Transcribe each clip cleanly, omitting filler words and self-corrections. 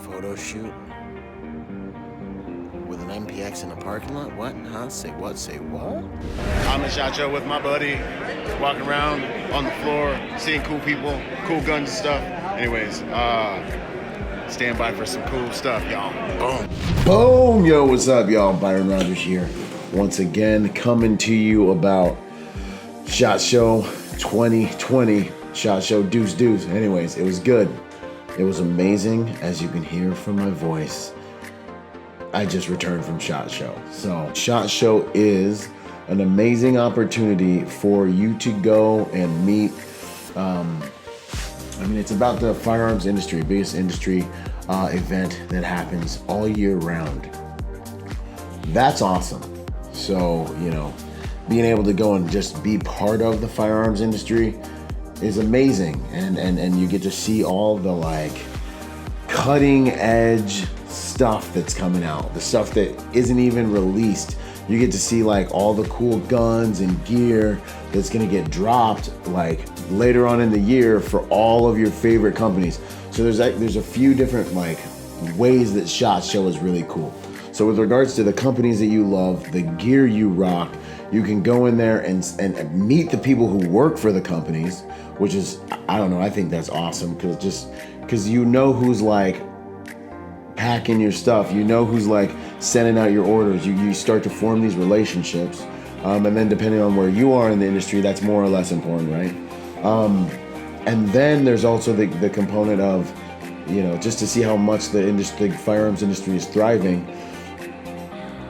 Photo shoot with an MPX in a parking lot? What? Huh? Say what? Say what? I'm at SHOT Show with my buddy, walking around on the floor, seeing cool people, cool guns and stuff. Anyways, stand by for some cool stuff, y'all. Boom. Boom! Yo, what's up, y'all? Byron Rodgers here. Once again, coming to you about SHOT Show 2020. SHOT Show Deuce Deuce. Anyways, it was good. It was amazing, as you can hear from my voice. I just returned from SHOT Show. So, SHOT Show is an amazing opportunity for you to go and meet. It's about the firearms industry, biggest industry event that happens all year round. That's awesome. So, being able to go and just be part of the firearms industry is amazing. And you get to see all the cutting edge stuff that's coming out, the stuff that isn't even released. You get to see all the cool guns and gear that's gonna get dropped later on in the year for all of your favorite companies. So there's a few different ways that SHOT Show is really cool. So with regards to the companies that you love, the gear you rock, you can go in there and meet the people who work for the companies, which is, I don't know, I think that's awesome because you know who's packing your stuff, you know who's sending out your orders. You start to form these relationships, and then depending on where you are in the industry, that's more or less important, right? And then there's also the component of, just to see how much the firearms industry is thriving,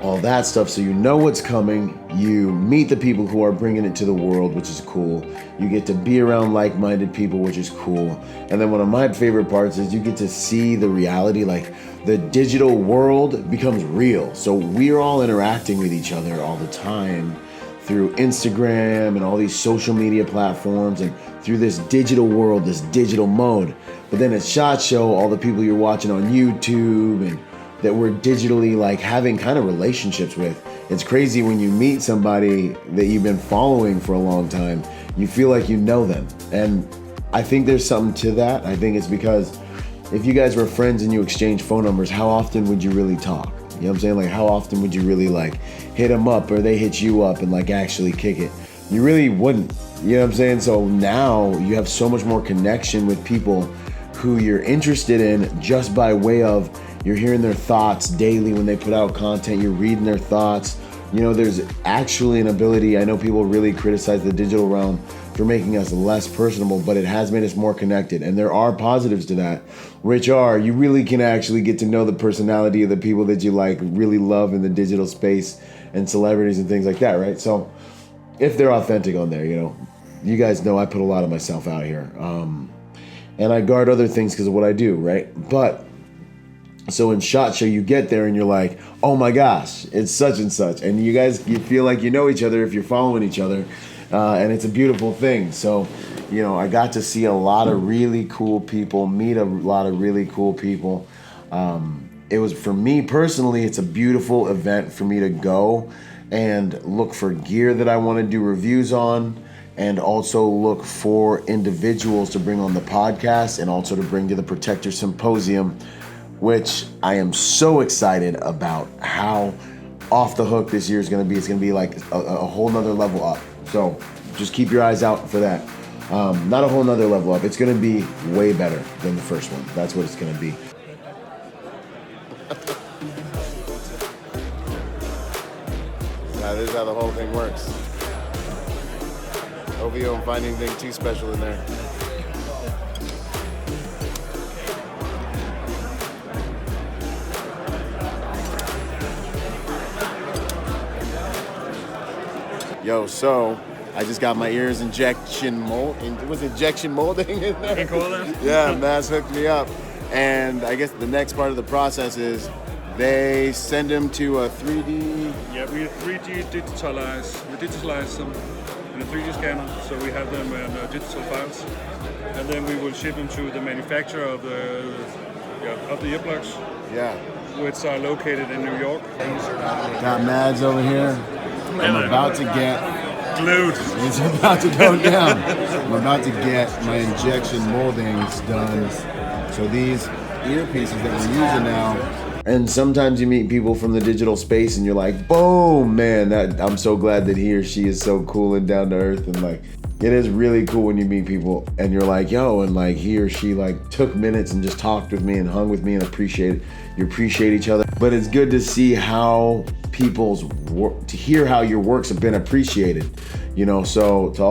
all that stuff. So you know what's coming. You meet the people who are bringing it to the world, which is cool. You get to be around like-minded people, which is cool. And then one of my favorite parts is you get to see the reality, the digital world becomes real. So we're all interacting with each other all the time through Instagram and all these social media platforms and through this digital world, this digital mode. But then at SHOT Show, all the people you're watching on YouTube and that we're digitally having kind of relationships with. It's crazy when you meet somebody that you've been following for a long time, you feel like you know them. And I think there's something to that. I think it's because if you guys were friends and you exchange phone numbers, how often would you really talk? You know what I'm saying? How often would you really hit them up or they hit you up and actually kick it? You really wouldn't. You know what I'm saying? So now you have so much more connection with people who you're interested in just by way of you're hearing their thoughts daily when they put out content, you're reading their thoughts. There's actually an ability. I know people really criticize the digital realm for making us less personable, but it has made us more connected. And there are positives to that, which are you really can actually get to know the personality of the people that you really love in the digital space and celebrities and things like that, right? So if they're authentic on there, you guys know I put a lot of myself out here. And I guard other things because of what I do, right? But so in SHOT Show, you get there and you're like, oh my gosh, it's such and such. And you feel like you know each other if you're following each other. And it's a beautiful thing. So, I got to see a lot of really cool people, meet a lot of really cool people. It was, for me personally, it's a beautiful event for me to go and look for gear that I want to do reviews on, and also look for individuals to bring on the podcast and also to bring to the Protector Symposium, which I am so excited about how off the hook this year is going to be. It's going to be a whole nother level up. So just keep your eyes out for that. Not a whole nother level up. It's going to be way better than the first one. That's what it's going to be. Now this is how the whole thing works. Hope you don't find anything too special in there. Yo, so I just got my ears injection molding in there? You can call it. Yeah, Maz hooked me up. And I guess the next part of the process is they send them to a 3D. Yeah, we 3D digitalize. We digitalize them in a 3D scanner, so we have them in digital files, and then we will ship them to the manufacturer of the earplugs. Yeah. Which are located in New York. Got Mads over here. I'm about to get glued. It's about to go down. I'm about to get my injection moldings done. So these earpieces that we're using now. And sometimes you meet people from the digital space and you're like, boom, man, I'm so glad that he or she is so cool and down to earth. And like, it is really cool when you meet people and you're like, yo, and like he or she like took minutes and just talked with me and hung with me and you appreciate each other. But it's good to see how people's work, to hear how your works have been appreciated, you know. So to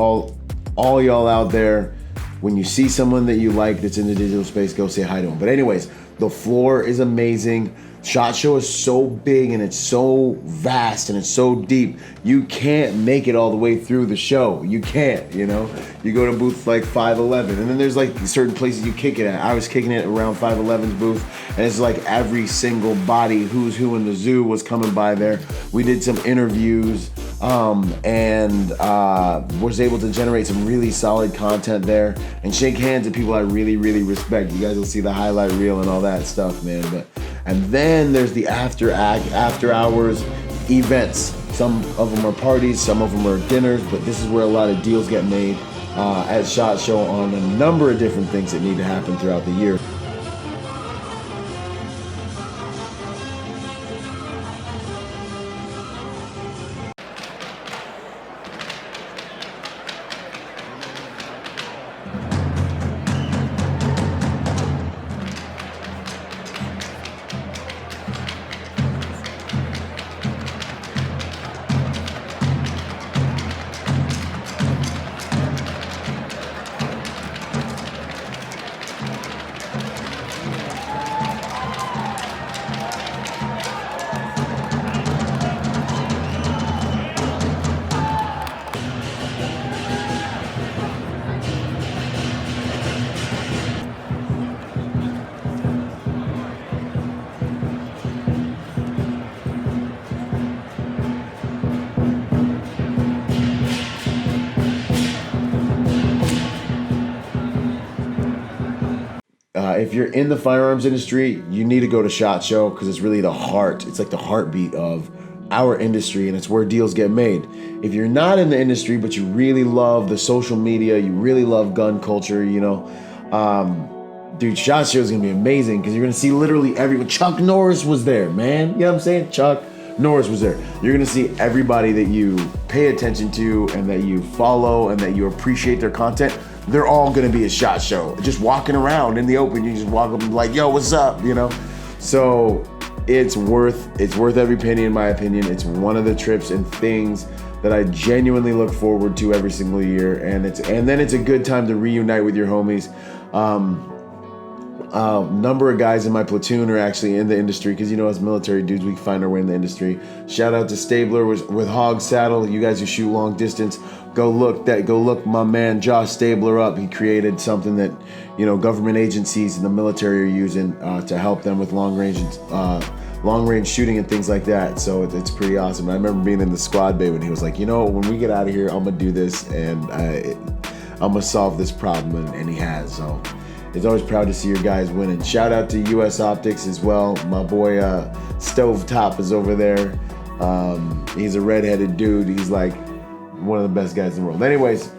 all y'all out there, when you see someone that you like that's in the digital space, go say hi to them. But anyways, the floor is amazing. SHOT Show is so big and it's so vast and it's so deep. You can't make it all the way through the show. You can't, you know. You go to booth like 511, and then there's like certain places you kick it at. I was kicking it around 511's booth, and it's like every single body who's who in the zoo was coming by there. We did some interviews and was able to generate some really solid content there and shake hands with people I really, really respect. You guys will see the highlight reel and all that stuff, man. And then there's the after hours events. Some of them are parties, some of them are dinners, but this is where a lot of deals get made at SHOT Show on a number of different things that need to happen throughout the year. If you're in the firearms industry, you need to go to SHOT Show because it's really the heart. It's like the heartbeat of our industry, and it's where deals get made. If you're not in the industry, but you really love the social media, you really love gun culture, you know, dude, SHOT Show is going to be amazing because you're going to see literally everyone. Chuck Norris was there, man. You know what I'm saying? Chuck Norris was there. You're going to see everybody that you pay attention to and that you follow and that you appreciate their content. They're all gonna be a SHOT Show. Just walking around in the open, you just walk up and like, yo, what's up, you know? So it's worth every penny in my opinion. It's one of the trips and things that I genuinely look forward to every single year. And then it's a good time to reunite with your homies. Number of guys in my platoon are actually in the industry because, you know, as military dudes, we find our way in the industry. Shout out to Stabler with Hog Saddle. You guys who shoot long distance, go look my man Josh Stabler up. He created something that, you know, government agencies and the military are using to help them with long range shooting and things like that. So it's pretty awesome. I remember being in the squad bay when he was like, you know, when we get out of here, I'm gonna do this and I'm gonna solve this problem, and he has. So it's always proud to see your guys winning. Shout out to US Optics as well. My boy Stovetop is over there. He's a redheaded dude. He's like one of the best guys in the world. Anyways,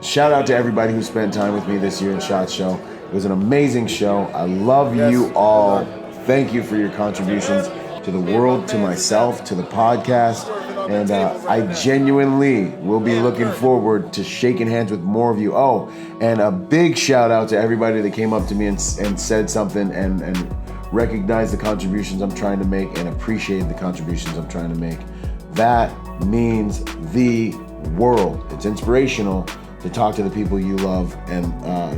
shout out to everybody who spent time with me this year in SHOT Show. It was an amazing show. I love you all. Thank you for your contributions to the world, to myself, to the podcast. And I genuinely will be looking forward to shaking hands with more of you. Oh, and a big shout out to everybody that came up to me and said something and recognized the contributions I'm trying to make and appreciated the contributions I'm trying to make. That means the world. It's inspirational to talk to the people you love and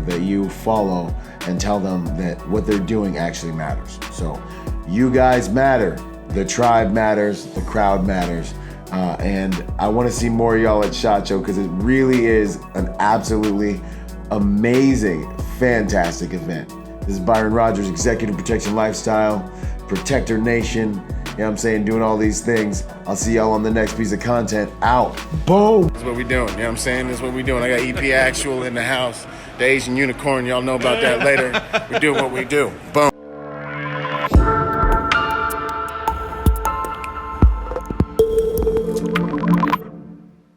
that you follow and tell them that what they're doing actually matters. So you guys matter. The tribe matters. The crowd matters. And I want to see more of y'all at SHOT Show because it really is an absolutely amazing, fantastic event. This is Byron Rodgers, Executive Protection Lifestyle, Protector Nation. You know what I'm saying? Doing all these things. I'll see y'all on the next piece of content. Out. Boom. That's what we doing. You know what I'm saying? That's what we doing. I got EP Actual in the house. The Asian Unicorn. Y'all know about that later. We do what we do. Boom.